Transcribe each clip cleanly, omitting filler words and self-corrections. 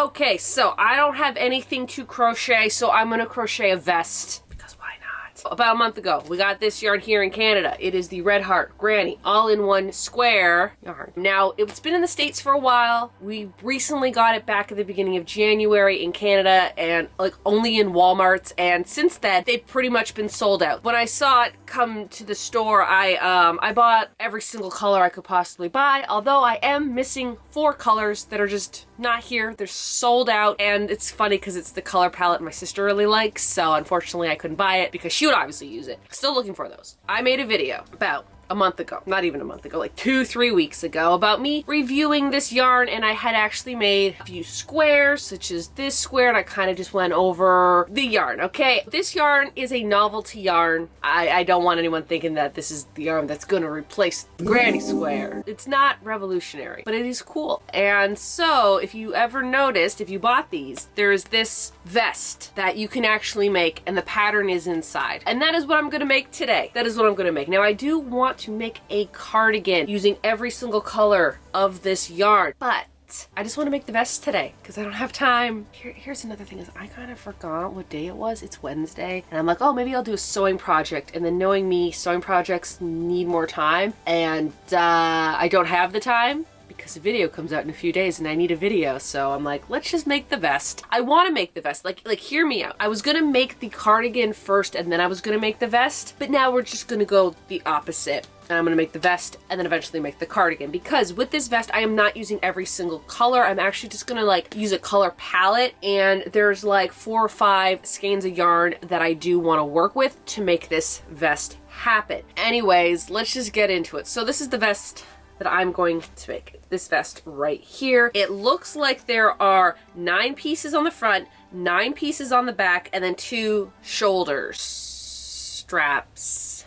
Okay, so I don't have anything to crochet, so I'm gonna crochet a vest. Because why not? About a month ago, we got this yarn here in Canada. It is the Red Heart Granny all-in-one square yarn. Now, it's been in the States for a while. We recently got it back at the beginning of January in Canada, and like only in Walmarts, and since then, they've pretty much been sold out. When I saw it come to the store, I bought every single color I could possibly buy, although I am missing 4 colors that are just not here. They're sold out, and it's funny because it's the color palette my sister really likes, so unfortunately I couldn't buy it because she would obviously use it. Still looking for those. I made a video about a month ago, not even a month ago, like 2-3 weeks ago, about me reviewing this yarn, and I had actually made a few squares, such as this square, and I kind of just went over the yarn, okay? This yarn is a novelty yarn. I don't want anyone thinking that this is the yarn that's gonna replace the granny square. It's not revolutionary, but it is cool. And so, if you ever noticed, if you bought these, there's this vest that you can actually make, and the pattern is inside. And that is what I'm gonna make today. That is what I'm gonna make. Now, I do want to make a cardigan using every single color of this yarn, but I just want to make the vest today because I don't have time. Here's another thing is I kind of forgot what day it was. It's Wednesday, and I'm like, oh, maybe I'll do a sewing project, and then knowing me, sewing projects need more time, and I don't have the time because the video comes out in a few days and I need a video, so I'm like, let's just make the vest. I want to make the vest. Like hear me out. I was gonna make the cardigan first and then I was gonna make the vest, but now we're just gonna go the opposite. And I'm gonna make the vest and then eventually make the cardigan, because with this vest I am not using every single color. I'm actually just gonna like use a color palette, and there's like 4 or 5 skeins of yarn that I do want to work with to make this vest happen. Anyways, let's just get into it. So this is the vest that I'm going to make. This vest right here. It looks like there are 9 pieces on the front, 9 pieces on the back, and then 2 shoulders, straps,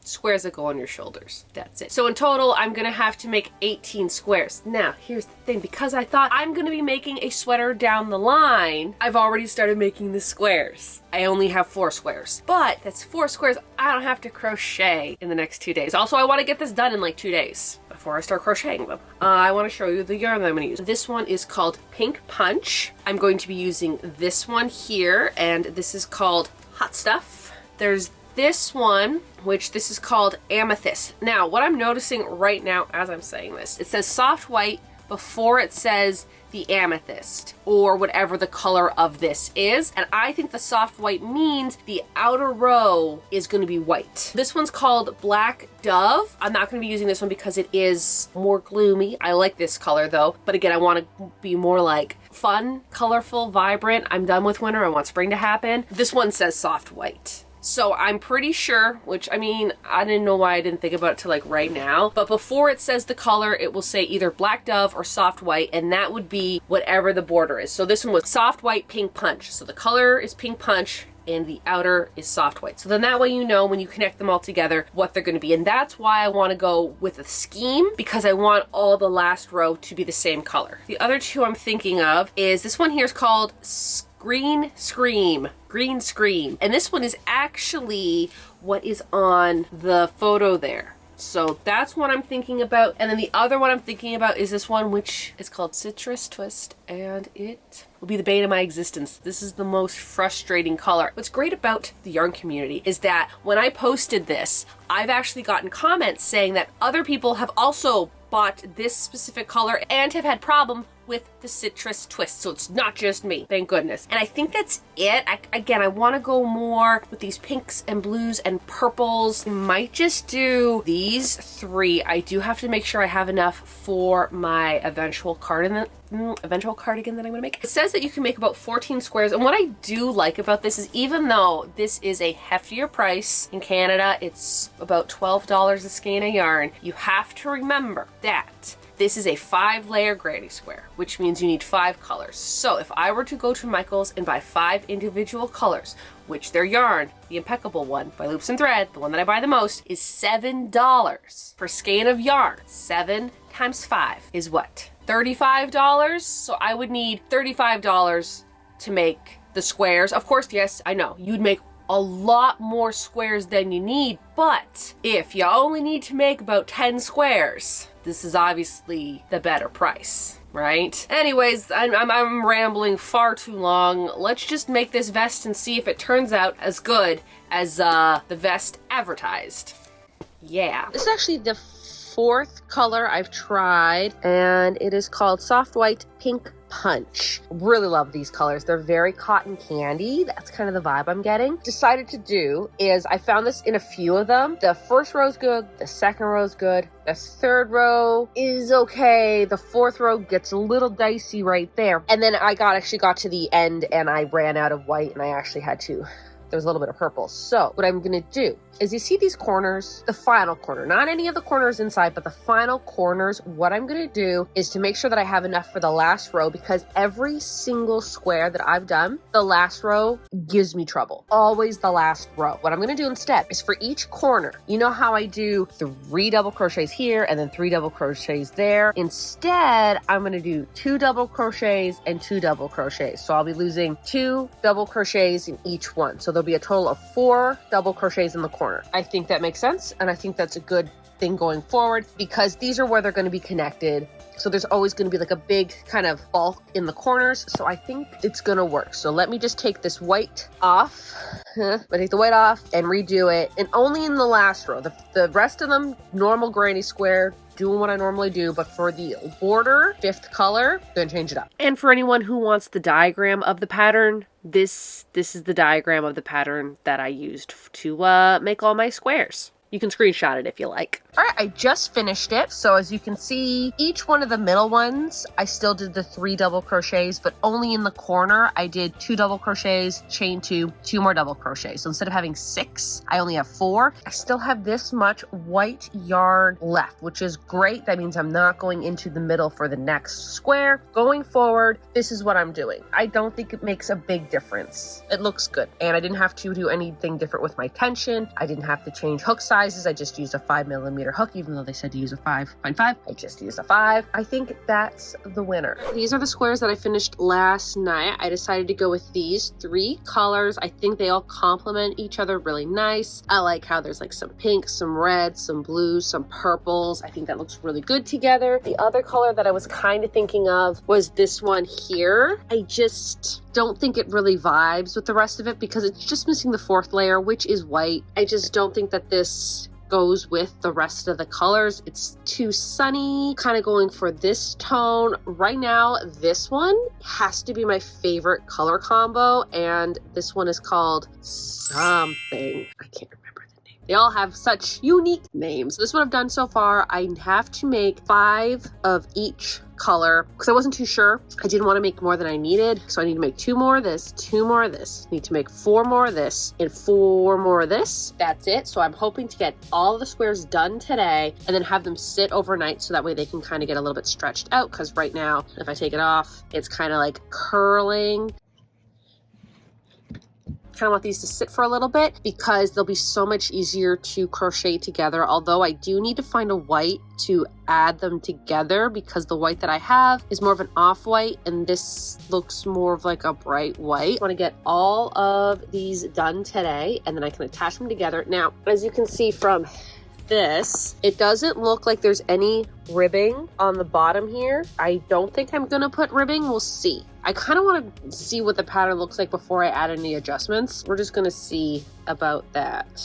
squares that go on your shoulders. That's it. So in total, I'm gonna have to make 18 squares. Now, here's the thing. Because I thought I'm gonna be making a sweater down the line, I've already started making the squares. I only have 4 squares, but that's 4 squares I don't have to crochet in the next 2 days. Also, I want to get this done in like 2 days before I start crocheting them. I want to show you the yarn that I'm going to use. This one is called Pink Punch. I'm going to be using this one here, and this is called Hot Stuff. There's this one, which this is called Amethyst. Now, what I'm noticing right now as I'm saying this, it says soft white before it says the amethyst, or whatever the color of this is. And I think the soft white means the outer row is going to be white. This one's called Black Dove. I'm not going to be using this one because it is more gloomy. I like this color though, but again, I want to be more like fun, colorful, vibrant. I'm done with winter. I want spring to happen. This one says soft white. So I'm pretty sure, which I mean, I didn't know why I didn't think about it till like right now, but before it says the color, it will say either Black Dove or Soft White, and that would be whatever the border is. So this one was Soft White Pink Punch. So the color is Pink Punch and the outer is soft white. So then that way you know when you connect them all together what they're going to be. And that's why I want to go with a scheme, because I want all the last row to be the same color. The other 2 I'm thinking of is this one here is called Green Scream. And this one is actually what is on the photo there. So that's what I'm thinking about. And then the other one I'm thinking about is this one, which is called Citrus Twist, and it will be the bane of my existence. This is the most frustrating color. What's great about the yarn community is that when I posted this, I've actually gotten comments saying that other people have also bought this specific color and have had problem with the Citrus Twist. So it's not just me, thank goodness. And I think that's it. Again, I want to go more with these pinks and blues and purples. I might just do these 3. I do have to make sure I have enough for my eventual cardigan that I'm gonna make. It says that you can make about 14 squares, and what I do like about this is even though this is a heftier price in Canada, it's about $12 a skein of yarn, you have to remember that this is a 5-layer granny square, which means you need 5 colors. So if I were to go to Michael's and buy 5 individual colors, which their yarn, the Impeccable one by Loops and Thread, the one that I buy the most, is $7 per skein of yarn. 7 times 5 is what? $35? So I would need $35 to make the squares. Of course, yes, I know, you'd make a lot more squares than you need, but if you only need to make about 10 squares, this is obviously the better price. right? Anyways, I'm rambling far too long. Let's just make this vest and see if it turns out as good as the vest advertised. Yeah. This is actually the 4th color I've tried, and it is called Soft White Pink Punch. Really love these colors. They're very cotton candy. That's kind of the vibe I'm getting. Decided to do is I found this in a few of them. The 1st row is good. The 2nd row is good. The 3rd row is okay. The 4th row gets a little dicey right there. And then I actually got to the end and I ran out of white and I actually had to. There was a little bit of purple. So what I'm gonna do is, you see these corners, the final corner, not any of the corners inside, but the final corners, what I'm gonna do is to make sure that I have enough for the last row, because every single square that I've done, the last row gives me trouble. Always the last row. What I'm gonna do instead is for each corner, you know how I do 3 double crochets here and then 3 double crochets there? Instead, I'm gonna do 2 double crochets and 2 double crochets. So I'll be losing 2 double crochets in each one. So there'll be a total of 4 double crochets in the corner. I think that makes sense, and I think that's a good thing going forward, because these are where they're going to be connected. So there's always going to be like a big kind of bulk in the corners. So I think it's going to work. So let me just take this white off. I take the white off and redo it. And only in the last row. The rest of them, normal granny square, doing what I normally do, but for the border, 5th color, gonna change it up. And for anyone who wants the diagram of the pattern, this is the diagram of the pattern that I used to make all my squares. You can screenshot it if you like. All right, I just finished it. So as you can see, each one of the middle ones, I still did the 3 double crochets, but only in the corner, I did 2 double crochets, chain 2, 2 more double crochets. So instead of having 6, I only have 4. I still have this much white yarn left, which is great. That means I'm not going into the middle for the next square. Going forward, this is what I'm doing. I don't think it makes a big difference. It looks good. And I didn't have to do anything different with my tension. I didn't have to change hook sizes. I just used a 5mm hook, even though they said to use a 5.5. I just used a 5. I think that's the winner. These are the squares that I finished last night. I decided to go with these 3 colors. I think they all complement each other really nice. I like how there's like some pink, some red, some blues, some purples. I think that looks really good together. The other color that I was kind of thinking of was this one here. I just don't think it really vibes with the rest of it because it's just missing the 4th layer, which is white. I just don't think that this goes with the rest of the colors. It's too sunny, kind of going for this tone. Right now, this one has to be my favorite color combo, and this one is called something. I can't remember the name. They all have such unique names. This is what I've done so far. I have to make 5 of each color because I wasn't too sure. I didn't want to make more than I needed, so I need to make 2 more of this, 2 more of this, need to make 4 more of this, and 4 more of this. That's it. So I'm hoping to get all the squares done today and then have them sit overnight so that way they can kind of get a little bit stretched out, because right now if I take it off, it's kind of like curling. Kind of want these to sit for a little bit because they'll be so much easier to crochet together, although I do need to find a white to add them together because the white that I have is more of an off-white and this looks more of like a bright white. I want to get all of these done today and then I can attach them together. Now, as you can see from this, it doesn't look like there's any ribbing on the bottom here. I don't think I'm gonna put ribbing. We'll see. I kind of want to see what the pattern looks like before I add any adjustments. We're just gonna see about that.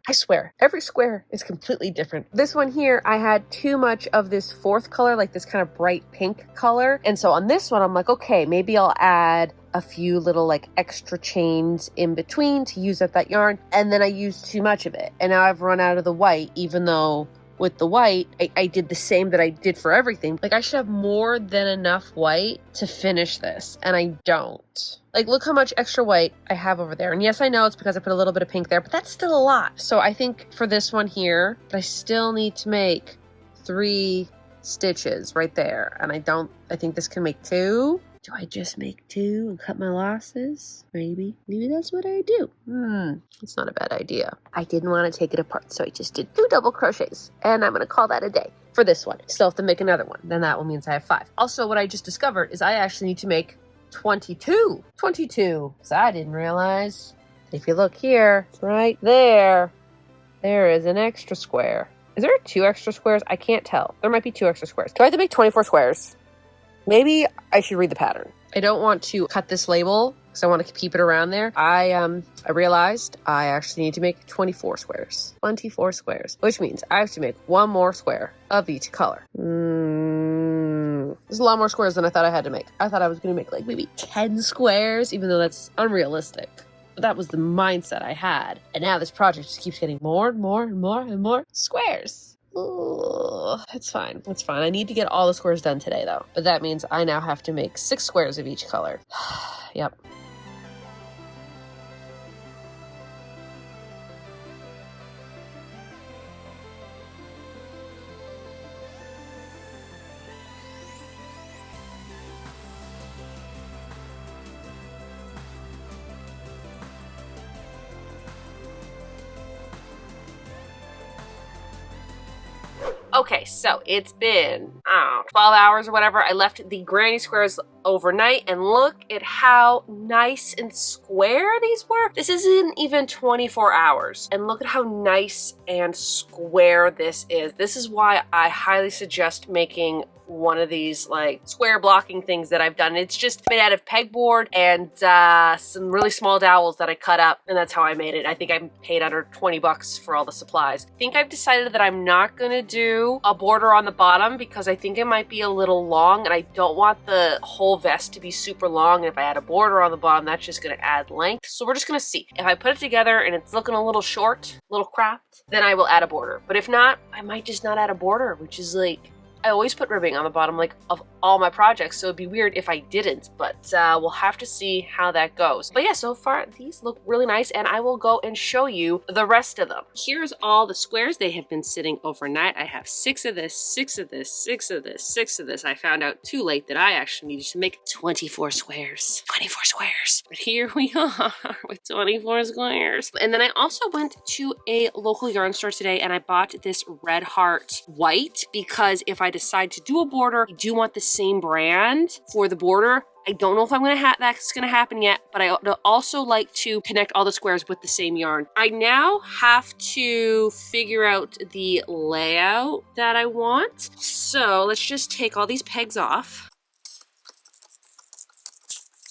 I swear, every square is completely different. This one here, I had too much of this 4th color, like this kind of bright pink color. And so on this one, I'm like, okay, maybe I'll add a few little like extra chains in between to use up that yarn. And then I used too much of it. And now I've run out of the white, even though with the white, I did the same that I did for everything. Like I should have more than enough white to finish this, and I don't. Like, look how much extra white I have over there. And yes, I know it's because I put a little bit of pink there, but that's still a lot. So I think for this one here, I still need to make 3 stitches right there. And I think this can make 2. Do I just make 2 and cut my losses? Maybe that's what I do. It's not a bad idea. I didn't want to take it apart, so I just did 2 double crochets, and I'm going to call that a day for this one. Still have to make another one. Then that one means I have 5. Also, what I just discovered is I actually need to make 22. 22, because I didn't realize. If you look here, right there is an extra square. Is there 2 extra squares? I can't tell. There might be 2 extra squares. Do I have to make 24 squares? Maybe I should read the pattern. I don't want to cut this label because I want to keep it around there. I realized I actually need to make 24 squares. 24 squares, which means I have to make one more square of each color. There's a lot more squares than I thought I had to make. I thought I was going to make like maybe 10 squares, even though that's unrealistic. But that was the mindset I had. And now this project just keeps getting more and more and more and more squares. Ooh, it's fine. It's fine. I need to get all the squares done today, though. But that means I now have to make 6 squares of each color. Yep. Okay, so it's been, 12 hours or whatever. I left the granny squares overnight and look at how nice and square these were. This isn't even 24 hours and look at how nice and square this is. This is why I highly suggest making one of these like square blocking things that I've done. It's just made out of pegboard and some really small dowels that I cut up, and that's how I made it. I think I paid under 20 bucks for all the supplies. I think I've decided that I'm not gonna do a border on the bottom because I think it might be a little long and I don't want the whole vest to be super long. And if I add a border on the bottom, that's just gonna add length. So we're just gonna see. If I put it together and it's looking a little short, a little cropped, then I will add a border. But if not, I might just not add a border, which is like, I always put ribbing on the bottom like of all my projects, so it'd be weird if I didn't, but we'll have to see how that goes. But yeah, so far these look really nice and I will go and show you the rest of them. Here's all the squares. They have been sitting overnight. I have 6 of this, 6 of this, 6 of this, 6 of this. I found out too late that I actually needed to make 24 squares. 24 squares. But here we are with 24 squares. And then I also went to a local yarn store today and I bought this Red Heart white because if I decide to do a border, I do want the same brand for the border. I don't know if I'm gonna that's gonna happen yet, but I also like to connect all the squares with the same yarn. I now have to figure out the layout that I want. So let's just take all these pegs off.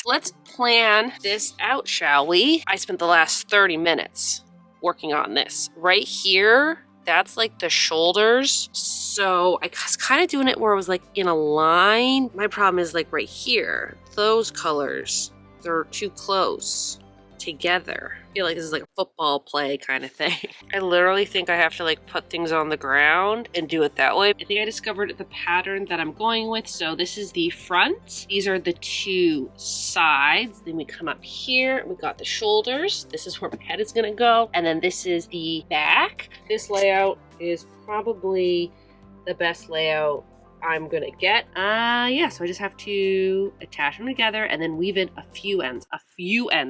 Let's plan this out, shall we? I spent the last 30 minutes working on this. Right here, that's like the shoulders. So I was kind of doing it where it was like in a line. My problem is like right here, those colors, they're too close together. I feel like this is like a football play kind of thing. I literally think I have to like put things on the ground and do it that way. I think I discovered the pattern that I'm going with. So this is the front. These are the 2 sides. Then we come up here. We got the shoulders. This is where my head is gonna go. And then this is the back. This layout is probably the best layout I'm gonna get. Yeah, so I just have to attach them together and then weave in a few ends,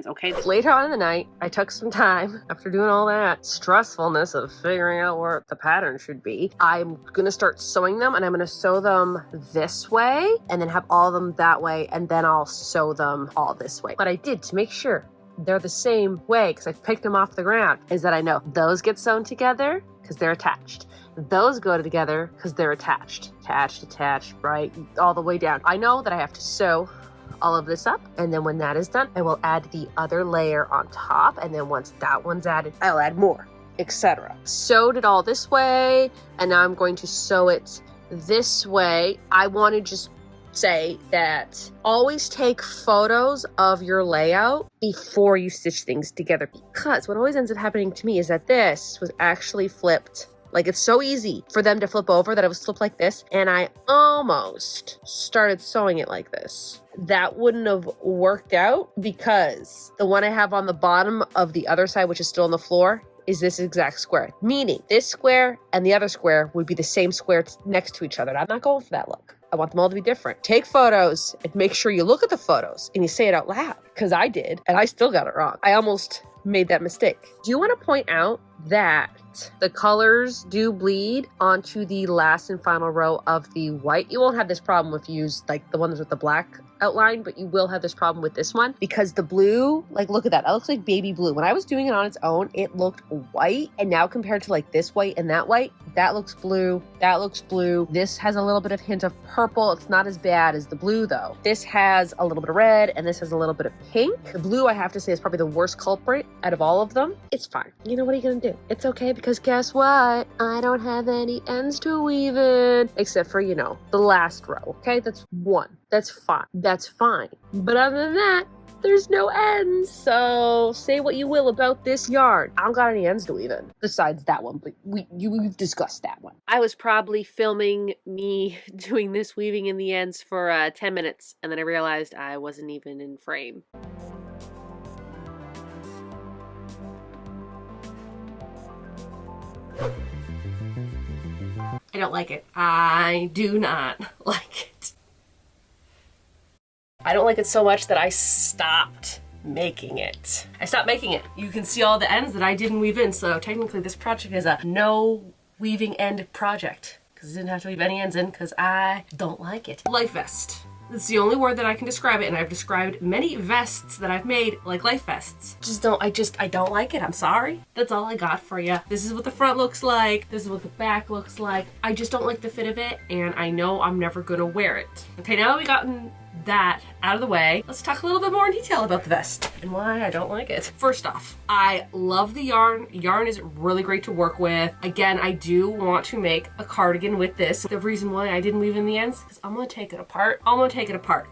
okay? It's later on in the night. I took some time after doing all that stressfulness of figuring out where the pattern should be. I'm gonna start sewing them and I'm gonna sew them this way and then have all of them that way and then I'll sew them all this way. What I did to make sure they're the same way, because I picked them off the ground, is that I know those get sewn together because they're attached. Those go together because they're attached, right, all the way down. I know that I have to sew all of this up, and then when that is done, I will add the other layer on top, and then once that one's added, I'll add more, etc. Sewed it all this way, and now I'm going to sew it this way. I want to just say that always take photos of your layout before you stitch things together, because what always ends up happening to me is that this was actually flipped. Like, it's so easy for them to flip over that it was flipped like this, and I almost started sewing it like this. That wouldn't have worked out because the one I have on the bottom of the other side, which is still on the floor, is this exact square. Meaning this square and the other square would be the same square next to each other. And I'm not going for that look. I want them all to be different. Take photos and make sure you look at the photos and you say it out loud, because I did, and I still got it wrong. I almost made that mistake. Do you want to point out that that the colors do bleed onto the last and final row of the white. You won't have this problem if you use like the ones with the black outline, but you will have this problem with this one because the blue, like look at that, that looks like baby blue. When I was doing it on its own, it looked white, and now compared to like this white and that white, that looks blue, that looks blue. This has a little bit of hint of purple. It's not as bad as the blue though. This has a little bit of red and this has a little bit of pink. The blue, I have to say, is probably the worst culprit out of all of them. It's fine. You know, what are you gonna do? It's okay, because guess what? I don't have any ends to weave in, except for, you know, the last row. Okay, that's one. That's fine. That's fine. But other than that, there's no ends. So say what you will about this yarn. I don't got any ends to weave in besides that one, but we've discussed that one. I was probably filming me doing this weaving in the ends for 10 minutes, and then I realized I wasn't even in frame. I don't like it. I do not like it. I don't like it so much that I stopped making it. I stopped making it. You can see all the ends that I didn't weave in, so technically this project is a no weaving end project because I didn't have to weave any ends in because I don't like it. Life vest. That's the only word that I can describe it, and I've described many vests that I've made like life vests. I don't like it. I'm sorry. That's all I got for you. This is what the front looks like. This is what the back looks like. I just don't like the fit of it, and I know I'm never gonna wear it. Okay, now that we've gotten that out of the way, let's talk a little bit more in detail about the vest and why I don't like it. First off, I love the yarn. Yarn is really great to work with. Again, I do want to make a cardigan with this. The reason why I didn't weave in the ends is I'm gonna take it apart.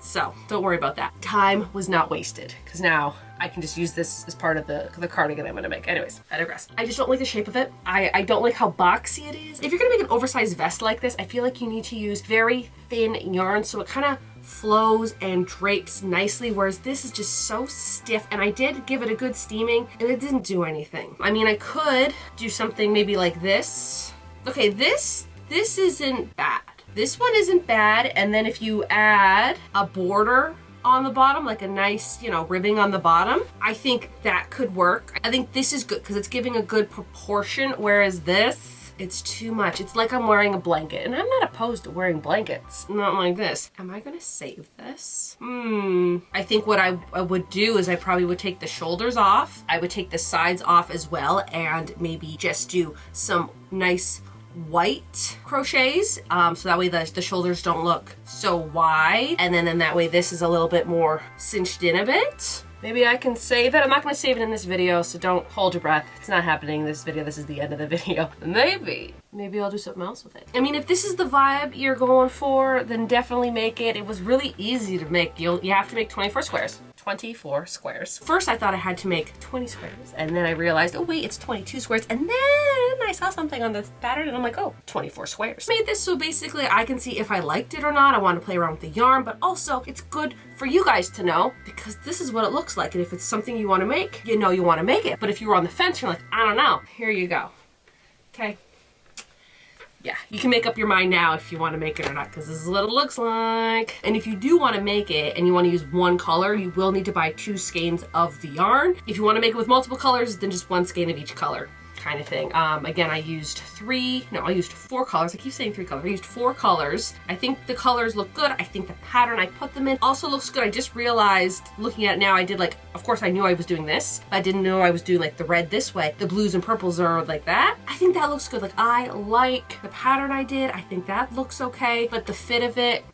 So don't worry about that. Time was not wasted because now I can just use this as part of the cardigan I'm gonna make. Anyways, I digress. I just don't like the shape of it. I don't like how boxy it is. If you're gonna make an oversized vest like this, I feel like you need to use very thin yarn so it kind of flows and drapes nicely, whereas this is just so stiff. And I did give it a good steaming and it didn't do anything. I mean, I could do something maybe like this. Okay, this isn't bad. This one isn't bad, and then if you add a border on the bottom, like a nice, you know, ribbing on the bottom, I think that could work. I think this is good because it's giving a good proportion, whereas this, it's too much. It's like I'm wearing a blanket, and I'm not opposed to wearing blankets. Not like this. Am I gonna save this? I think what I would do is I probably would take the shoulders off. I would take the sides off as well, and maybe just do some nice white crochets, so that way the shoulders don't look so wide, and then that way this is a little bit more cinched in a bit. Maybe I can save it. I'm not going to save it in this video, so don't hold your breath. It's not happening in this video. This is the end of the video. Maybe I'll do something else with it. I mean, if this is the vibe you're going for, then definitely make it. It was really easy to make. You have to make 24 squares. 24 squares. First, I thought I had to make 20 squares, and then I realized, oh wait, it's 22 squares, and then I saw something on this pattern, and I'm like, oh, 24 squares. Made this so basically I can see if I liked it or not. I want to play around with the yarn, but also it's good for you guys to know because this is what it looks like, and if it's something you want to make, you know you want to make it. But if you were on the fence, you're like, I don't know. Here you go. Okay. Yeah, you can make up your mind now if you want to make it or not, because this is what it looks like. And if you do want to make it and you want to use one color, you will need to buy 2 skeins of the yarn. If you want to make it with multiple colors, then just 1 skein of each color, kind of thing. Again, I used 4 colors. I keep saying 3 colors. I used 4 colors. I think the colors look good. I think the pattern I put them in also looks good. I just realized, looking at it now, I did like, of course I knew I was doing this, but I didn't know I was doing like the red this way. The blues and purples are like that. I think that looks good. Like, I like the pattern I did. I think that looks okay, but the fit of it,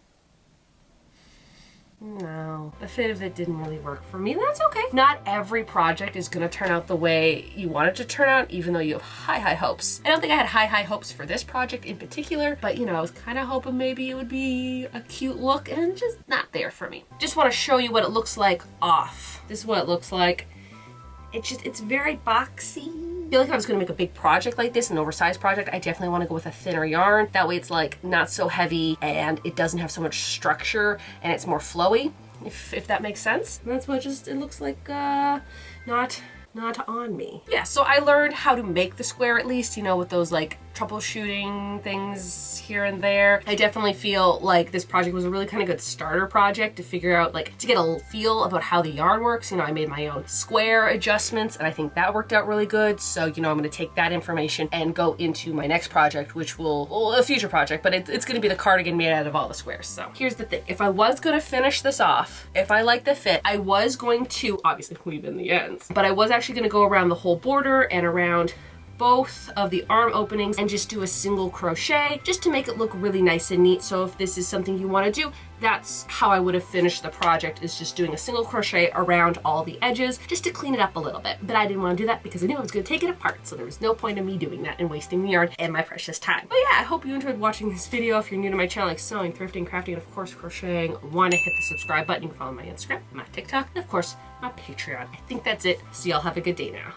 no, the fit of it didn't really work for me. That's okay. Not every project is gonna turn out the way you want it to turn out, even though you have high hopes. I don't think I had high hopes for this project in particular, but you know, I was kind of hoping maybe it would be a cute look, and just not there for me. Just want to show you what it looks like off. This is what it looks like. It's very boxy. I feel like if I was gonna make a big project like this, an oversized project, I definitely wanna go with a thinner yarn. That way it's like not so heavy and it doesn't have so much structure and it's more flowy, if that makes sense. And that's what it looks like, not on me. Yeah, so I learned how to make the square at least, you know, with those like troubleshooting things here and there. I definitely feel like this project was a really kind of good starter project to figure out, like, to get a feel about how the yarn works. You know, I made my own square adjustments and I think that worked out really good. So, you know, I'm going to take that information and go into my next project, which will, well, a future project, but it's going to be the cardigan made out of all the squares. So here's the thing. If I was going to finish this off, if I like the fit, I was going to obviously weave in the ends, but I was actually going to go around the whole border and around both of the arm openings and just do a single crochet just to make it look really nice and neat. So if this is something you want to do, that's how I would have finished the project, is just doing a single crochet around all the edges just to clean it up a little bit. But I didn't want to do that because I knew I was going to take it apart, so there was no point in me doing that and wasting the yarn and my precious time. But yeah, I hope you enjoyed watching this video. If you're new to my channel, like sewing, thrifting, crafting, and of course crocheting, want to hit the subscribe button. You can follow my Instagram, my TikTok, and of course my Patreon. I think that's it. So y'all have a good day now.